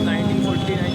1949।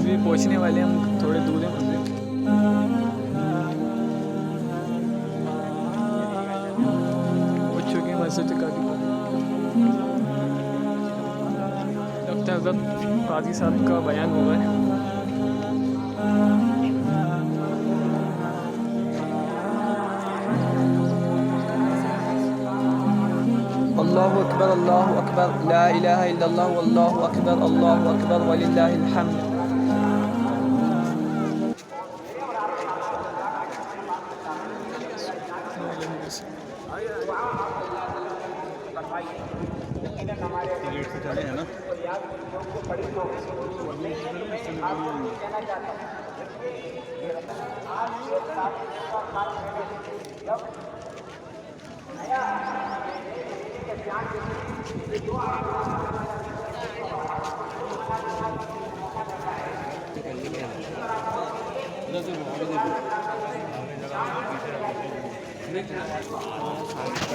ابھی پہنچنے والے ہیں ہم، تھوڑے دور ہیں مسجد. پہنچ چکے ہیں مسجد کافی. لگتا ہے حضرت قاضی صاحب کا بیان ہوا ہے. اللہ اکبر اللہ اکبر لا الہ الا اللہ واللہ اکبر اللہ اکبر وللہ الحمد.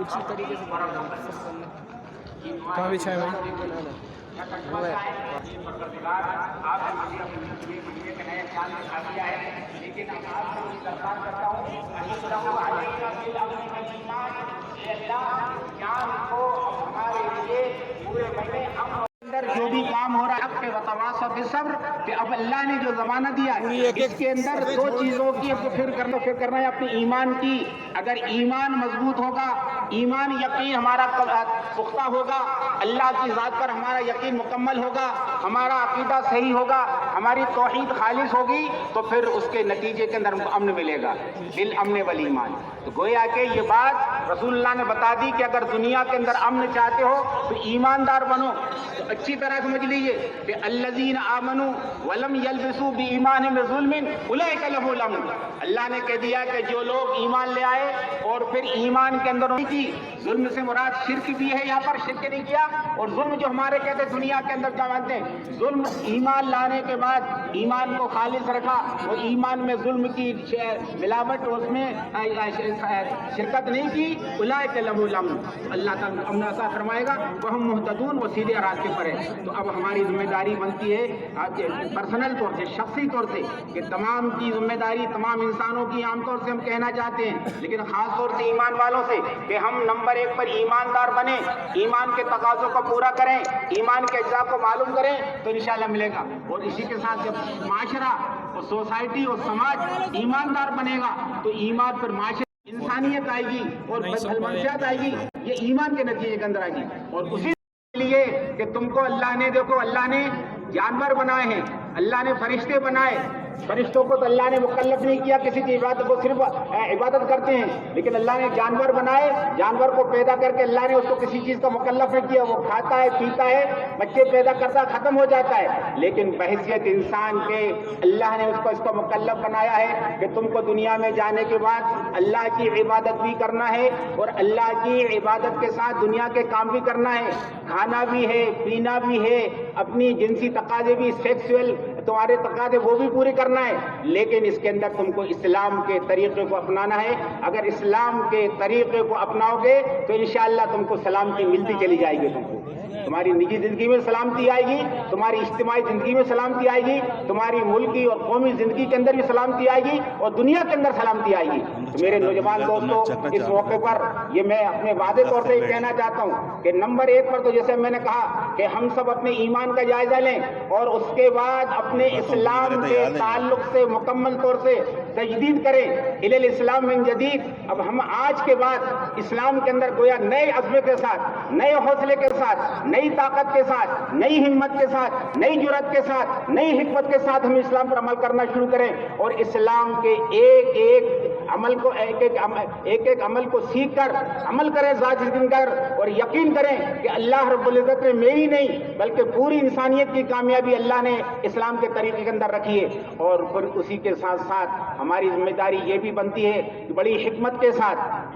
اسی طریقے سے کہاں بچھائے بھائی؟ جو بھی کام ہو رہا ہے حق وتواصوا بالصبر کہ اب اللہ نے جو زمانہ دیا ہے اس کے اندر دو چیزوں کی فکر کرنا ہے اپنے ایمان کی. اگر ایمان مضبوط ہوگا، ایمان یقین ہمارا پختہ ہوگا، اللہ کی ذات پر ہمارا یقین مکمل ہوگا، ہمارا عقیدہ صحیح ہوگا، ہماری توحید خالص ہوگی، تو پھر اس کے نتیجے کے اندر امن ملے گا. بالامن والایمان. تو گویا کہ یہ بات رسول اللہ نے بتا دی کہ اگر دنیا کے اندر امن چاہتے ہو تو ایماندار بنو. تو اچھی طرح سمجھ لیجئے کہ الذین آمنوا ولم یلبسوا بایمانہم ظلم اولئک لهم الامن. اللہ نے کہہ دیا کہ جو لوگ ایمان لے آئے اور پھر ایمان کے اندر نہیں کی، ظلم سے مراد شرک بھی ہے، یہاں پر شرک نہیں کیا. اور ظلم جو ہمارے کہتے ہیں دنیا کے اندر کیا مانتے ہیں، ظلم ایمان لانے کے بعد ایمان کو خالص رکھا، وہ ایمان میں ظلم کی ملاوٹ اس میں شرکت نہیں کی، اولئک لهم الامن. اللہ تعالیٰ امن عطا فرمائے گا، وہم مہتدون، وہ سیدھے راستے پر ہے. تو اب ہماری ذمہ داری بنتی ہے پرسنل طور سے، شخصی طور سے، کہ تمام کی ذمہ داری تمام انسانوں کی عام طور سے ہم کہنا چاہتے ہیں، لیکن خاص طور سے ایمان والوں سے، کہ ہم نمبر 1 پر ایماندار بنیں، ایمان کے تقاضوں کو پورا کریں، ایمان کے اجزاء کو معلوم کریں، تو انشاءاللہ ملے گا. اور اسی کے ساتھ جب معاشرہ اور سوسائٹی اور سماج ایماندار بنے گا تو ایمان پر معاشرہ انسانیت آئے گی اور منشیات آئے گی. یہ ایمان کے نتیجے کے اندر آئے گی. اور اسی لیے کہ تم کو اللہ نے، دیکھو اللہ نے جانور بنائے ہیں، اللہ نے فرشتے بنائے. فرشتوں کو تو اللہ نے مکلف نہیں کیا کسی کی عبادت، وہ صرف عبادت کرتے ہیں. لیکن اللہ نے جانور بنائے، جانور کو پیدا کر کے اللہ نے اس کو کسی چیز کا مکلف نہیں کیا. وہ کھاتا ہے، پیتا ہے، بچے پیدا کرتا ہے، ختم ہو جاتا ہے. لیکن بحیثیت انسان کے اللہ نے اس کو مکلف بنایا ہے کہ تم کو دنیا میں جانے کے بعد اللہ کی عبادت بھی کرنا ہے، اور اللہ کی عبادت کے ساتھ دنیا کے کام بھی کرنا ہے. کھانا بھی ہے، پینا بھی ہے، اپنی جنسی تقاضے بھی، سیکسول تمہارے تقاضے وہ بھی پورے کرنا ہے. لیکن اس کے اندر تم کو اسلام کے طریقے کو اپنانا ہے. اگر اسلام کے طریقے کو اپناؤ گے تو انشاءاللہ تم کو سلامتی ملتی چلی جائے گی. تمہاری نجی زندگی میں سلامتی آئے گی، تمہاری اجتماعی زندگی میں سلامتی آئے گی، تمہاری ملکی اور قومی زندگی کے اندر بھی سلامتی آئے گی، اور دنیا کے اندر سلامتی آئے گی. تو میرے نوجوان دوستوں، اس موقع پر یہ میں اپنے واضح طور سے یہ کہنا چاہتا ہوں کہ نمبر 1 پر تو جیسے میں نے کہا کہ ہم سب اپنے ایمان کا جائزہ لیں، اور اس کے بعد اپنے اسلام کے تعلق سے مکمل طور سے تجدید کریں. الی الاسلام من جدید. اب ہم آج کے بعد اسلام کے اندر گویا نئے عزم کے ساتھ، نئے حوصلے کے ساتھ، نئی طاقت کے ساتھ، نئی ہمت کے ساتھ، نئی جرأت کے ساتھ، نئی حکمت کے ساتھ ہم اسلام پر عمل کرنا شروع کریں، اور اسلام کے ایک ایک عمل کو سیکھ کر عمل کریں، ذات کر، اور یقین کریں کہ اللہ رب العزت نے میری نہیں بلکہ پوری انسانیت کی کامیابی اللہ نے اسلام کے طریقے کے اندر رکھی ہے. اور پھر اسی کے ساتھ ساتھ ہماری ذمہ داری یہ بھی بنتی ہے کہ بڑی حکمت کے ساتھ،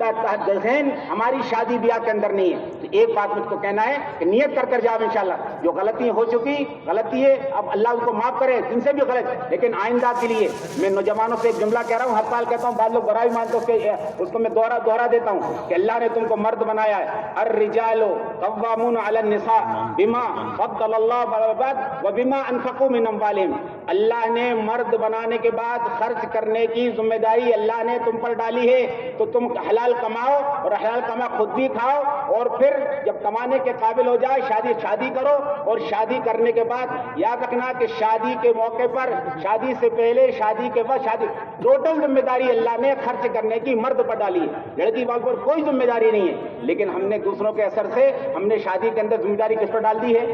ذہن ہماری شادی بیاہ کے اندر نہیں ہے. تو ایک بات مجھ کو کہنا ہے کہ نیت کر جاؤ انشاءاللہ. جو غلطیاں ہو چکی غلطی ہے, اب اللہ ان کو معاف کرے, جن سے بھی غلط, لیکن آئندہ کے لیے میں نوجوانوں سے ایک جملہ کہہ رہا ہوں, ہر سال کہتا ہوں, بعض لوگ برائی مانتے اس کو میں دوہرا دیتا ہوں کہ اللہ نے تم کو مرد بنایا ہے. الرجال قوامون علی النساء بما فضل اللہ بعض وبما انفقوا من اموالهم. اللہ نے مرد بنانے کے بعد خرچ کرنے کی ذمہ داری اللہ نے تم پر ڈالی ہے. تو تم حلال کماؤ اور حلال کما خود بھی کھاؤ, اور پھر جب کمانے کے قابل ہو جائے شادی کرو. اور شادی کرنے کے بعد یاد رکھنا کہ شادی کے موقع پر, شادی سے پہلے, شادی کے بعد, شادی ٹوٹل ذمہ داری اللہ نے خرچ کرنے کی مرد پر ڈالی ہے. لڑکی والوں پر کوئی ذمہ داری نہیں ہے, لیکن ہم نے دوسروں کے اثر سے ہم نے شادی کے اندر ذمہ داری کس پر ڈال دی ہے؟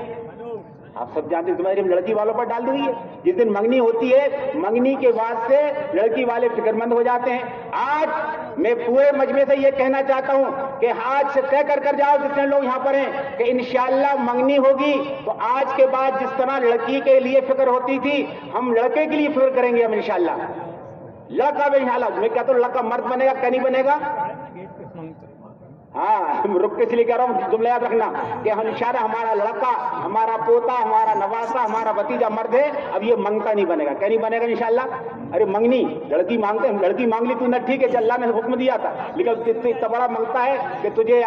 آپ سب جانتے ہیں ذمہ داری لڑکی والوں پر ڈال دی ہے. جس دن منگنی ہوتی ہے, منگنی کے بعد سے لڑکی والے فکر مند ہو جاتے ہیں. آج میں پورے مجمع سے یہ کہنا چاہتا ہوں کہ آج سے طے کر جاؤ جتنے لوگ یہاں پر ہیں کہ انشاءاللہ منگنی ہوگی تو آج کے بعد جس طرح لڑکی کے لیے فکر ہوتی تھی ہم لڑکے کے لیے فکر کریں گے. ہم انشاءاللہ لڑکا بھی انشاءاللہ, میں کہتا ہوں لڑکا مرد بنے گا کہ نہیں بنے گا؟ ہاں, رک کے اس لیے کہہ رہا ہوں, جملہ یاد رکھنا کہ ہم انشاءاللہ ہمارا لڑکا, ہمارا پوتا, ہمارا نواسا, ہمارا بھتیجا مرد ہے. اب یہ منگتا نہیں بنے گا. کیا نہیں بنے گا انشاءاللہ؟ ارے منگنی لڑکی مانگتے ہیں, لڑکی مانگ لی تو نہ ٹھیک ہے, اللہ نے حکم دیا تھا, لیکن اتنا بڑا مانگتا ہے کہ تجھے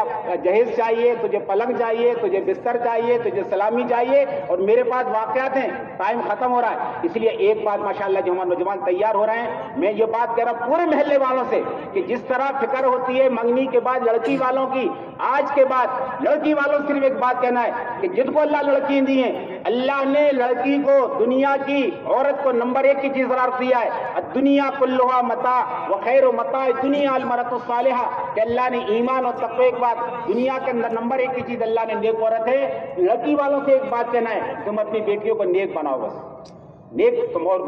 جہیز چاہیے, تجھے پلنگ چاہیے, تجھے بستر چاہیے, تجھے سلامی چاہیے, اور میرے پاس واقعات ہیں, ٹائم ختم ہو رہا ہے. اس لیے ایک بات ماشاءاللہ جو ہمارے نوجوان تیار ہو رہے ہیں, میں یہ بات کہہ رہا ہوں پورے محلے والوں سے کہ جس طرح فکر ہوتی ہے منگنی کے بعد لڑکی والوں کی, آج کے بعد لڑکی والوں سے صرف ایک بات کہنا ہے کہ جن کو اللہ لڑکی دی ہیں, اللہ نے لڑکی کو دنیا کی عورت کو نمبر 1 کی چیز قرار دیا ہے. الدنیا کلھا متاع وخیر متاع الدنیا المرأۃ الصالحہ, کہ اللہ نے ایمان اور تقوی کے بعد دنیا کے اندر نمبر 1 کی چیز اللہ نے نیک عورت ہے. لڑکی والوں سے ایک بات کہنا ہے, تم اپنی بیٹیوں کو نیک بناؤ بس. نیک تم اور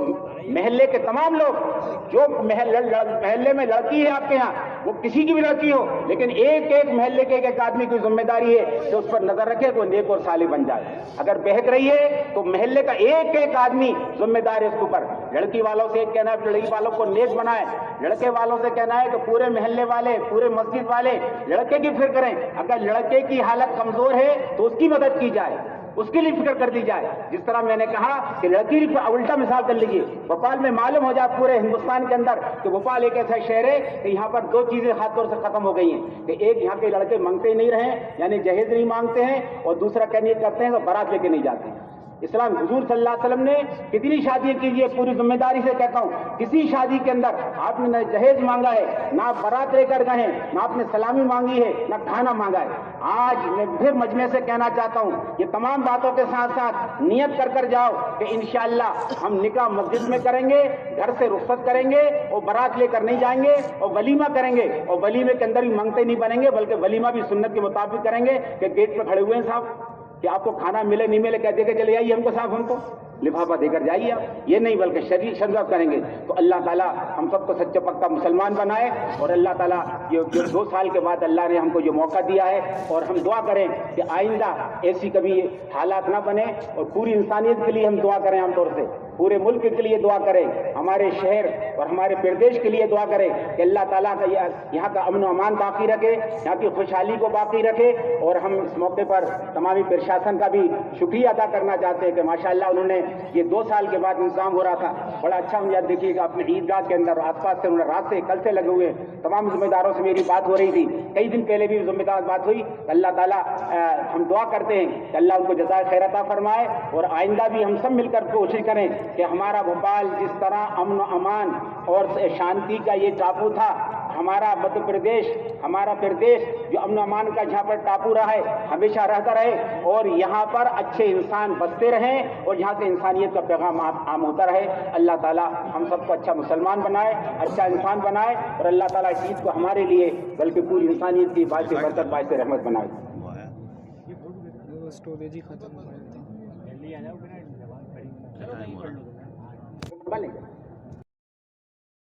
محلے کے تمام لوگ, جو محلے میں لڑکی ہے آپ کے ہاں, وہ کسی کی بھی لڑکی ہو, لیکن ایک محلے کے ایک آدمی کی ذمہ داری ہے کہ اس پر نظر رکھے کہ وہ نیک اور صالح بن جائے. اگر بہک رہی ہے تو محلے کا ایک آدمی ذمہ دار ہے اس کے اوپر. لڑکی والوں سے ایک کہنا ہے لڑکی والوں کو نیک بنائے, لڑکے والوں سے کہنا ہے کہ پورے محلے والے, پورے مسجد والے لڑکے کی فکر کریں. اگر لڑکے کی حالت کمزور ہے تو اس کی مدد کی جائے, اس کے لیے فکر کر دی جائے. جس طرح میں نے کہا کہ لڑکی الٹا مثال کر لیجیے, بھوپال میں معلوم ہو جائے پورے ہندوستان کے اندر کہ بھوپال ایک ایسا شہر ہے کہ یہاں پر 2 چیزیں خاص طور سے ختم ہو گئی ہیں کہ ایک یہاں کے لڑکے مانگتے ہی نہیں رہے, یعنی جہیز نہیں مانگتے ہیں, اور دوسرا کیا نیت کرتے ہیں تو بارات لے کے نہیں جاتے ہیں. اسلام حضور صلی اللہ علیہ وسلم نے کتنی شادیاں کیجیے, پوری ذمہ داری سے کہتا ہوں, کسی شادی کے اندر آپ نے نہ جہیز مانگا ہے, نہ بارات لے کر گئے, نہ آپ نے سلامی مانگی ہے, نہ کھانا مانگا ہے. آج میں پھر مجمع سے کہنا چاہتا ہوں, یہ تمام باتوں کے ساتھ ساتھ نیت کر جاؤ کہ انشاءاللہ ہم نکاح مسجد میں کریں گے, گھر سے رخصت کریں گے, اور بارات لے کر نہیں جائیں گے, اور ولیمہ کریں گے. اور ولیمے کے اندر بھی منگتے نہیں بنیں گے, بلکہ ولیمہ بھی سنت کے مطابق کریں گے کہ گیٹ پہ کھڑے ہوئے ہیں صاحب کہ آپ کو کھانا ملے نہیں ملے, کہتے کہ چلے جائیے ہم کو صاحب, ہم کو لفافہ دے کر جائیے آپ, یہ نہیں بلکہ شریعت کریں گے. تو اللہ تعالیٰ ہم سب کو سچا پکا مسلمان بنائے, اور اللہ تعالیٰ یہ 2 سال کے بعد اللہ نے ہم کو یہ موقع دیا ہے, اور ہم دعا کریں کہ آئندہ ایسی کبھی حالات نہ بنے, اور پوری انسانیت کے لیے ہم دعا کریں, عام طور سے پورے ملک کے لیے دعا کریں, ہمارے شہر اور ہمارے پردیش کے لیے دعا کریں کہ اللہ تعالیٰ کا یہاں کا امن و امان باقی رکھے, یہاں کی خوشحالی کو باقی رکھے. اور ہم اس موقع پر تمامی پرشاسن کا بھی شکریہ ادا کرنا چاہتے ہیں کہ ماشاءاللہ انہوں نے یہ 2 سال کے بعد انتظام ہو رہا تھا, بڑا اچھا. ہم یاد دیکھیے گا اپنے عیدگاہ کے اندر آس پاس سے انہوں نے رات سے کل سے لگے ہوئے, تمام ذمہ داروں سے میری بات ہو رہی تھی, کئی دن پہلے بھی ذمہ دار بات ہوئی. اللہ تعالیٰ ہم دعا کرتے ہیں کہ اللہ ان کو جزائے خیر عطا فرمائے, اور آئندہ بھی ہم سب مل کر کوشش کریں کہ ہمارا بھوپال جس طرح امن و امان اور شانتی کا یہ ٹاپو تھا, ہمارا مدھیہ پردیش, ہمارا پردیش جو امن و امان کا جہاں پر ٹاپو رہا ہے, ہمیشہ رہتا رہے, اور یہاں پر اچھے انسان بستے رہیں, اور یہاں سے انسانیت کا پیغام عام ہوتا رہے. اللہ تعالیٰ ہم سب کو اچھا مسلمان بنائے, اچھا انسان بنائے, اور اللہ تعالیٰ اس چیز کو ہمارے لیے بلکہ پوری انسانیت کی باعث برکت, باعث رحمت بنائے. اسٹوریج ہی ختم ہو گئی. بنے